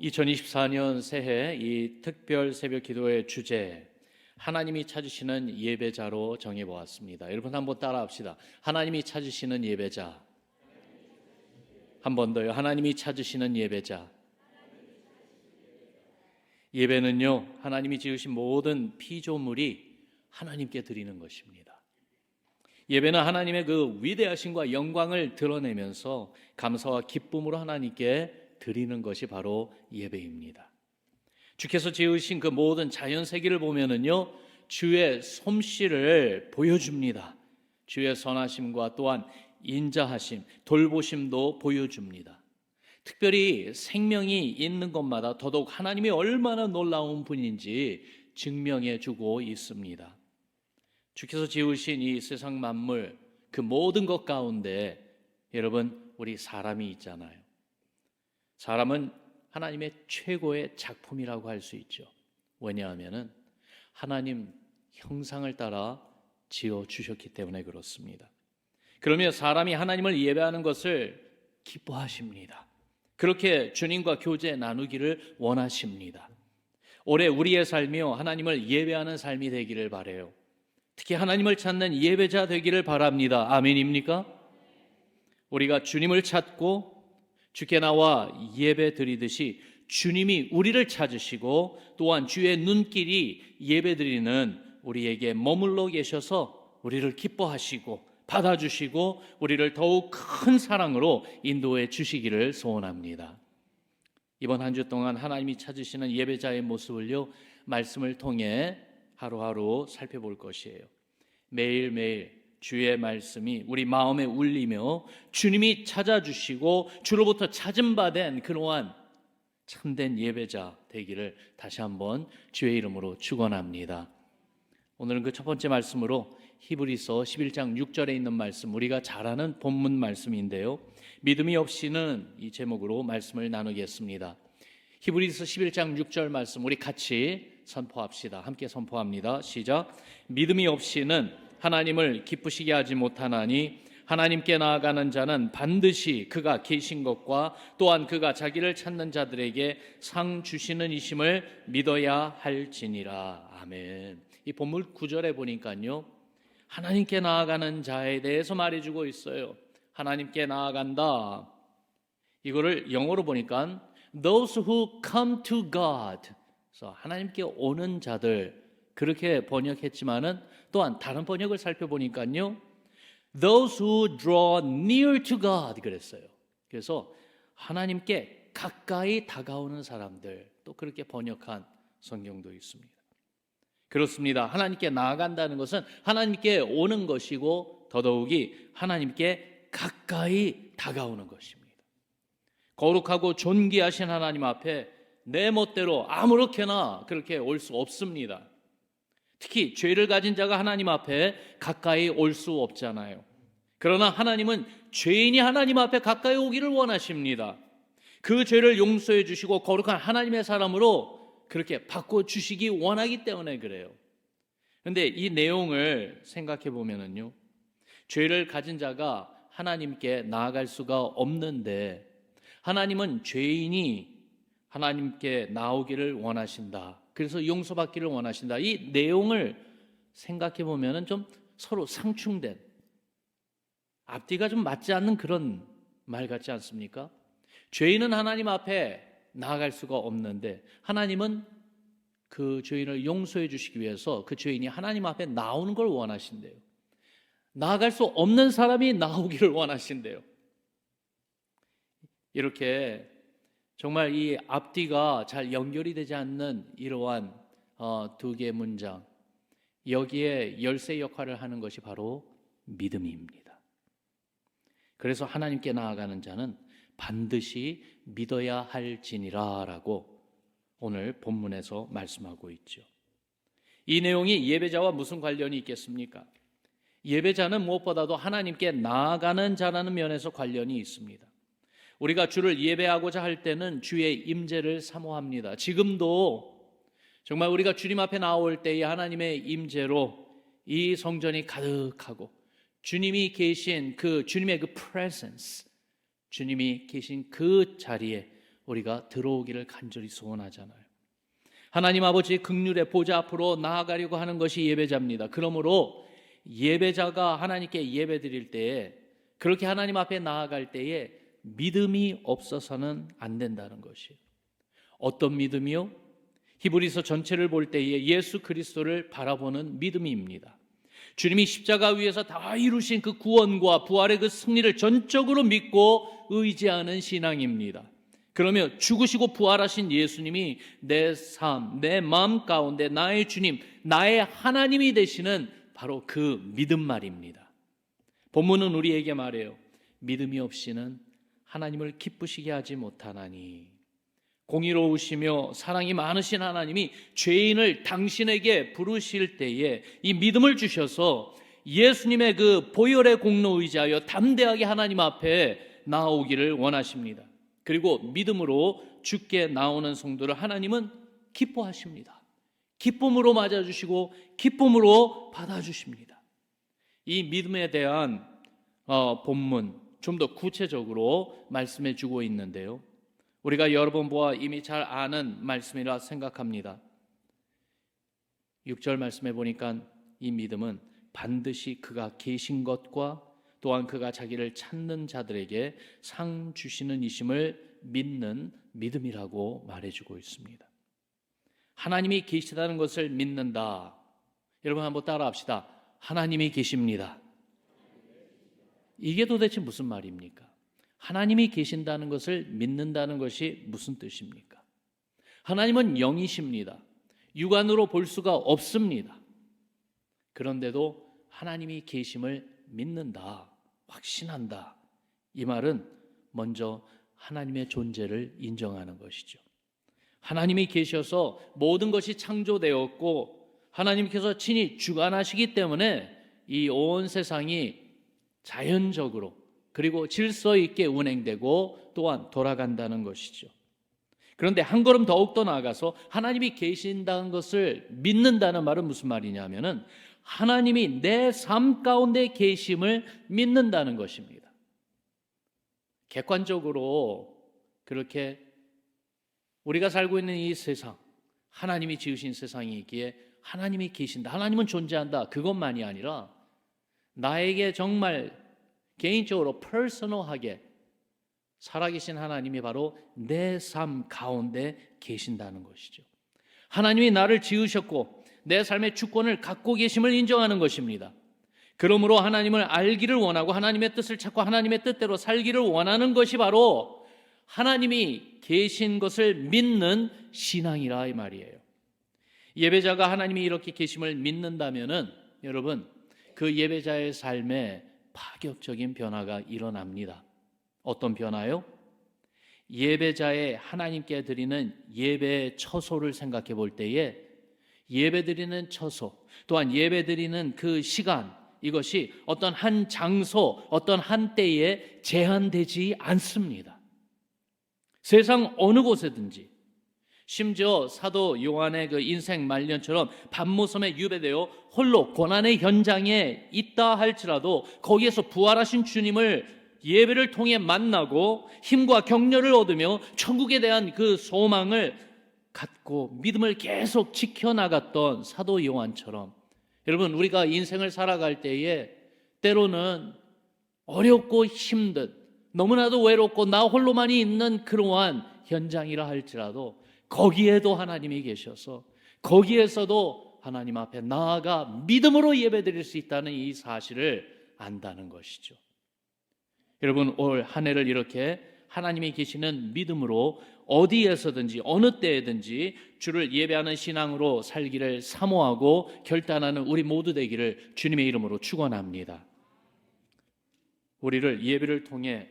2024년 새해 이 특별 새벽 기도의 주제, 하나님이 찾으시는 예배자로 정해보았습니다. 여러분 한번 따라합시다. 하나님이 찾으시는 예배자. 한 번 더요. 하나님이 찾으시는 예배자. 예배는요, 하나님이 지으신 모든 피조물이 하나님께 드리는 것입니다. 예배는 하나님의 그 위대하심과 영광을 드러내면서 감사와 기쁨으로 하나님께 드리는 것이 바로 예배입니다. 주께서 지으신 그 모든 자연 세계를 보면은요, 주의 솜씨를 보여줍니다. 주의 선하심과 또한 인자하심, 돌보심도 보여줍니다. 특별히 생명이 있는 것마다 더더욱 하나님이 얼마나 놀라운 분인지 증명해 주고 있습니다. 주께서 지으신 이 세상 만물, 그 모든 것 가운데 여러분, 우리 사람이 있잖아요. 사람은 하나님의 최고의 작품이라고 할 수 있죠. 왜냐하면 하나님 형상을 따라 지어주셨기 때문에 그렇습니다. 그러면 사람이 하나님을 예배하는 것을 기뻐하십니다. 그렇게 주님과 교제 나누기를 원하십니다. 올해 우리의 삶이요, 하나님을 예배하는 삶이 되기를 바라요. 특히 하나님을 찾는 예배자 되기를 바랍니다. 아멘입니까? 우리가 주님을 찾고 주께 나와 예배 드리듯이 주님이 우리를 찾으시고 또한 주의 눈길이 예배 드리는 우리에게 머물러 계셔서 우리를 기뻐하시고 받아주시고 우리를 더욱 큰 사랑으로 인도해 주시기를 소원합니다. 이번 한 주 동안 하나님이 찾으시는 예배자의 모습을요, 말씀을 통해 하루하루 살펴볼 것이에요. 매일매일 주의 말씀이 우리 마음에 울리며 주님이 찾아주시고 주로부터 찾음받은 그러한 참된 예배자 되기를 다시 한번 주의 이름으로 축원합니다. 오늘은 그 첫 번째 말씀으로 히브리서 11장 6절에 있는 말씀, 우리가 잘 아는 본문 말씀인데요, 믿음이 없이는 이 제목으로 말씀을 나누겠습니다. 히브리서 11장 6절 말씀 우리 같이 선포합시다. 함께 선포합니다. 시작. 믿음이 없이는 하나님을 기쁘시게 하지 못하나니 하나님께 나아가는 자는 반드시 그가 계신 것과 또한 그가 자기를 찾는 자들에게 상 주시는 이심을 믿어야 할지니라. 아멘. 이 본문 9절에 보니까요, 하나님께 나아가는 자에 대해서 말해주고 있어요. 하나님께 나아간다. 이거를 영어로 보니까 those who come to God, 그래서 하나님께 오는 자들, 그렇게 번역했지만은 또한 다른 번역을 살펴보니까요, those who draw near to God 그랬어요. 그래서 하나님께 가까이 다가오는 사람들, 또 그렇게 번역한 성경도 있습니다. 그렇습니다. 하나님께 나아간다는 것은 하나님께 오는 것이고 더더욱이 하나님께 가까이 다가오는 것입니다. 거룩하고 존귀하신 하나님 앞에 내 멋대로 아무렇게나 그렇게 올 수 없습니다. 특히 죄를 가진 자가 하나님 앞에 가까이 올 수 없잖아요. 그러나 하나님은 죄인이 하나님 앞에 가까이 오기를 원하십니다. 그 죄를 용서해 주시고 거룩한 하나님의 사람으로 그렇게 바꿔주시기 원하기 때문에 그래요. 그런데 이 내용을 생각해 보면은요, 죄를 가진 자가 하나님께 나아갈 수가 없는데 하나님은 죄인이 하나님께 나오기를 원하신다. 그래서 용서받기를 원하신다. 이 내용을 생각해 보면은 좀 서로 상충된, 앞뒤가 좀 맞지 않는 그런 말 같지 않습니까? 죄인은 하나님 앞에 나아갈 수가 없는데 하나님은 그 죄인을 용서해 주시기 위해서 그 죄인이 하나님 앞에 나오는 걸 원하신대요. 나아갈 수 없는 사람이 나오기를 원하신대요. 이렇게 정말 이 앞뒤가 잘 연결이 되지 않는 이러한 두 개의 문장, 여기에 열쇠 역할을 하는 것이 바로 믿음입니다. 그래서 하나님께 나아가는 자는 반드시 믿어야 할지니라 라고 오늘 본문에서 말씀하고 있죠. 이 내용이 예배자와 무슨 관련이 있겠습니까? 예배자는 무엇보다도 하나님께 나아가는 자라는 면에서 관련이 있습니다. 우리가 주를 예배하고자 할 때는 주의 임재를 사모합니다. 지금도 정말 우리가 주님 앞에 나올 때에 하나님의 임재로 이 성전이 가득하고 주님이 계신 그 주님의 그 presence, 주님이 계신 그 자리에 우리가 들어오기를 간절히 소원하잖아요. 하나님 아버지의 긍휼의 보좌 앞으로 나아가려고 하는 것이 예배자입니다. 그러므로 예배자가 하나님께 예배드릴 때에, 그렇게 하나님 앞에 나아갈 때에 믿음이 없어서는 안 된다는 것이에요. 어떤 믿음이요? 히브리서 전체를 볼 때에 예수 그리스도를 바라보는 믿음입니다. 주님이 십자가 위에서 다 이루신 그 구원과 부활의 그 승리를 전적으로 믿고 의지하는 신앙입니다. 그러면 죽으시고 부활하신 예수님이 내 삶, 내 마음 가운데 나의 주님, 나의 하나님이 되시는 바로 그 믿음 말입니다. 본문은 우리에게 말해요. 믿음이 없이는 하나님을 기쁘시게 하지 못하나니. 공의로우시며 사랑이 많으신 하나님이 죄인을 당신에게 부르실 때에 이 믿음을 주셔서 예수님의 그 보혈의 공로 의지하여 담대하게 하나님 앞에 나오기를 원하십니다. 그리고 믿음으로 주께 나오는 성도를 하나님은 기뻐하십니다. 기쁨으로 맞아주시고 기쁨으로 받아주십니다. 이 믿음에 대한 본문 좀 더 구체적으로 말씀해 주고 있는데요, 우리가 여러 번 보아 이미 잘 아는 말씀이라 생각합니다. 6절 말씀해 보니까 이 믿음은 반드시 그가 계신 것과 또한 그가 자기를 찾는 자들에게 상 주시는 이심을 믿는 믿음이라고 말해주고 있습니다. 하나님이 계시다는 것을 믿는다. 여러분 한번 따라합시다. 하나님이 계십니다. 이게 도대체 무슨 말입니까? 하나님이 계신다는 것을 믿는다는 것이 무슨 뜻입니까? 하나님은 영이십니다. 육안으로 볼 수가 없습니다. 그런데도 하나님이 계심을 믿는다, 확신한다. 이 말은 먼저 하나님의 존재를 인정하는 것이죠. 하나님이 계셔서 모든 것이 창조되었고 하나님께서 친히 주관하시기 때문에 이 온 세상이 자연적으로 그리고 질서 있게 운행되고 또한 돌아간다는 것이죠. 그런데 한 걸음 더욱더 나아가서 하나님이 계신다는 것을 믿는다는 말은 무슨 말이냐면은 하나님이 내 삶 가운데 계심을 믿는다는 것입니다. 객관적으로 그렇게 우리가 살고 있는 이 세상, 하나님이 지으신 세상이기에 하나님이 계신다, 하나님은 존재한다, 그것만이 아니라 나에게 정말 개인적으로 퍼스널하게 살아계신 하나님이 바로 내 삶 가운데 계신다는 것이죠. 하나님이 나를 지으셨고 내 삶의 주권을 갖고 계심을 인정하는 것입니다. 그러므로 하나님을 알기를 원하고 하나님의 뜻을 찾고 하나님의 뜻대로 살기를 원하는 것이 바로 하나님이 계신 것을 믿는 신앙이라 이 말이에요. 예배자가 하나님이 이렇게 계심을 믿는다면은 여러분 그 예배자의 삶에 파격적인 변화가 일어납니다. 어떤 변화요? 예배자의 하나님께 드리는 예배의 처소를 생각해 볼 때에 예배 드리는 처소 또한 예배 드리는 그 시간, 이것이 어떤 한 장소, 어떤 한 때에 제한되지 않습니다. 세상 어느 곳에든지, 심지어 사도 요한의 그 인생 말년처럼 밤모섬에 유배되어 홀로 고난의 현장에 있다 할지라도 거기에서 부활하신 주님을 예배를 통해 만나고 힘과 격려를 얻으며 천국에 대한 그 소망을 갖고 믿음을 계속 지켜나갔던 사도 요한처럼, 여러분 우리가 인생을 살아갈 때에 때로는 어렵고 힘든, 너무나도 외롭고 나 홀로만이 있는 그러한 현장이라 할지라도 거기에도 하나님이 계셔서 거기에서도 하나님 앞에 나아가 믿음으로 예배드릴 수 있다는 이 사실을 안다는 것이죠. 여러분 올 한 해를 이렇게 하나님이 계시는 믿음으로 어디에서든지 어느 때에든지 주를 예배하는 신앙으로 살기를 사모하고 결단하는 우리 모두 되기를 주님의 이름으로 축원합니다. 우리를 예배를 통해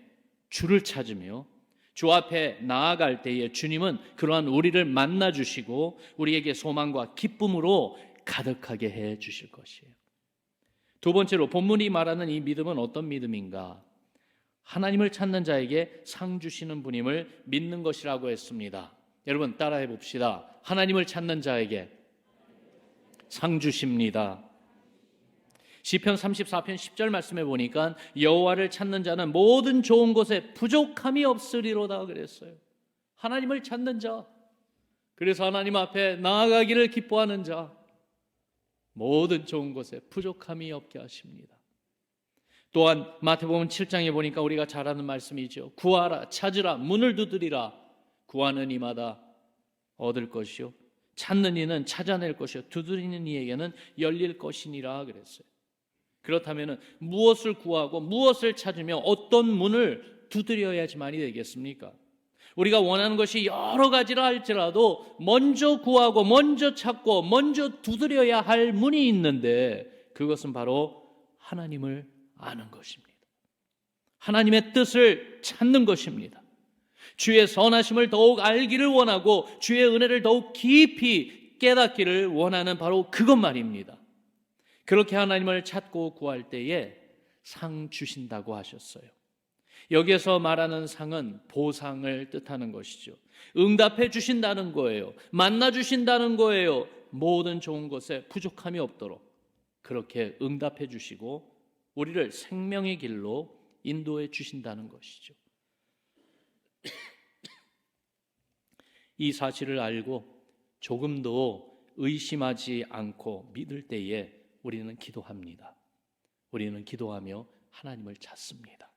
주를 찾으며 주 앞에 나아갈 때에 주님은 그러한 우리를 만나 주시고 우리에게 소망과 기쁨으로 가득하게 해 주실 것이에요. 두 번째로 본문이 말하는 이 믿음은 어떤 믿음인가? 하나님을 찾는 자에게 상 주시는 분임을 믿는 것이라고 했습니다. 여러분 따라해 봅시다. 하나님을 찾는 자에게 상 주십니다. 시편 34편 10절 말씀해 보니까 여호와를 찾는 자는 모든 좋은 것에 부족함이 없으리로다 그랬어요. 하나님을 찾는 자, 그래서 하나님 앞에 나아가기를 기뻐하는 자, 모든 좋은 것에 부족함이 없게 하십니다. 또한 마태복음 7장에 보니까 우리가 잘 아는 말씀이죠. 구하라, 찾으라, 문을 두드리라. 구하는 이마다 얻을 것이요, 찾는 이는 찾아낼 것이요, 두드리는 이에게는 열릴 것이니라 그랬어요. 그렇다면 무엇을 구하고 무엇을 찾으며 어떤 문을 두드려야지만이 되겠습니까? 우리가 원하는 것이 여러 가지라 할지라도 먼저 구하고 먼저 찾고 먼저 두드려야 할 문이 있는데, 그것은 바로 하나님을 아는 것입니다. 하나님의 뜻을 찾는 것입니다. 주의 선하심을 더욱 알기를 원하고 주의 은혜를 더욱 깊이 깨닫기를 원하는 바로 그것 말입니다. 그렇게 하나님을 찾고 구할 때에 상 주신다고 하셨어요. 여기에서 말하는 상은 보상을 뜻하는 것이죠. 응답해 주신다는 거예요. 만나 주신다는 거예요. 모든 좋은 것에 부족함이 없도록 그렇게 응답해 주시고 우리를 생명의 길로 인도해 주신다는 것이죠. 이 사실을 알고 조금도 의심하지 않고 믿을 때에 우리는 기도합니다. 우리는 기도하며 하나님을 찾습니다.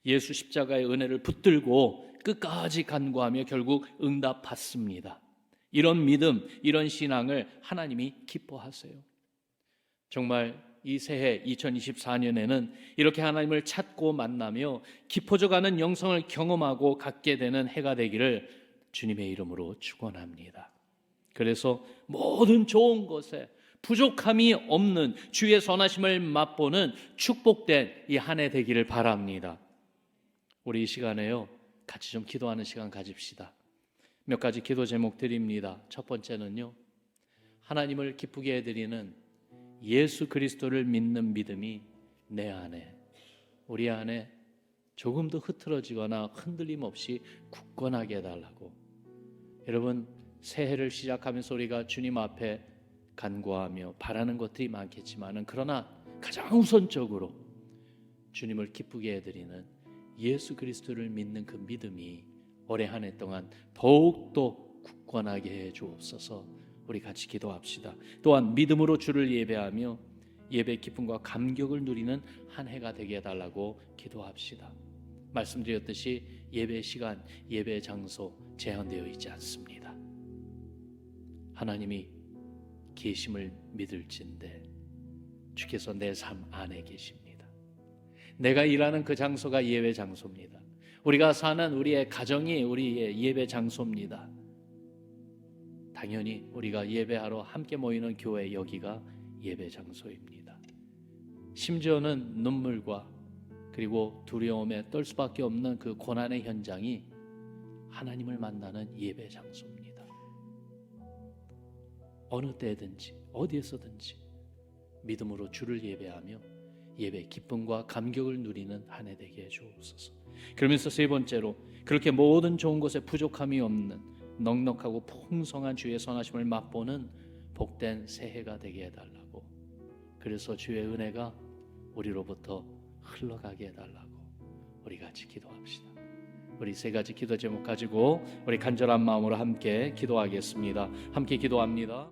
예수 십자가의 은혜를 붙들고 끝까지 간구하며 결국 응답받습니다. 이런 믿음, 이런 신앙을 하나님이 기뻐하세요. 정말 이 새해 2024년에는 이렇게 하나님을 찾고 만나며 깊어져가는 영성을 경험하고 갖게 되는 해가 되기를 주님의 이름으로 축원합니다. 그래서 모든 좋은 것에 부족함이 없는 주의 선하심을 맛보는 축복된 이 한 해 되기를 바랍니다. 우리 이 시간에요, 같이 좀 기도하는 시간 가집시다. 몇 가지 기도 제목 드립니다. 첫 번째는요, 하나님을 기쁘게 해드리는 예수 그리스도를 믿는 믿음이 내 안에, 우리 안에 조금도 흐트러지거나 흔들림 없이 굳건하게 해달라고. 여러분, 새해를 시작하면서 우리가 주님 앞에 간구하며 바라는 것들이 많겠지만은, 그러나 가장 우선적으로 주님을 기쁘게 해드리는 예수 그리스도를 믿는 그 믿음이 올해 한 해 동안 더욱더 굳건하게 해 주옵소서. 우리 같이 기도합시다. 또한 믿음으로 주를 예배하며 예배 기쁨과 감격을 누리는 한 해가 되게 해달라고 기도합시다. 말씀드렸듯이 예배 시간, 예배 장소 제한되어 있지 않습니다. 하나님이 계심을 믿을진데 주께서 내 삶 안에 계십니다. 내가 일하는 그 장소가 예배 장소입니다. 우리가 사는 우리의 가정이 우리의 예배 장소입니다. 당연히 우리가 예배하러 함께 모이는 교회, 여기가 예배 장소입니다. 심지어는 눈물과 그리고 두려움에 떨 수밖에 없는 그 고난의 현장이 하나님을 만나는 예배 장소입니다. 어느 때든지 어디에서든지 믿음으로 주를 예배하며 예배 기쁨과 감격을 누리는 한 해 되게 해주옵소서. 그러면서 세 번째로, 그렇게 모든 좋은 것에 부족함이 없는 넉넉하고 풍성한 주의 선하심을 맛보는 복된 새해가 되게 해달라고. 그래서 주의 은혜가 우리로부터 흘러가게 해달라고 우리 같이 기도합시다. 우리 세 가지 기도 제목 가지고 우리 간절한 마음으로 함께 기도하겠습니다. 함께 기도합니다.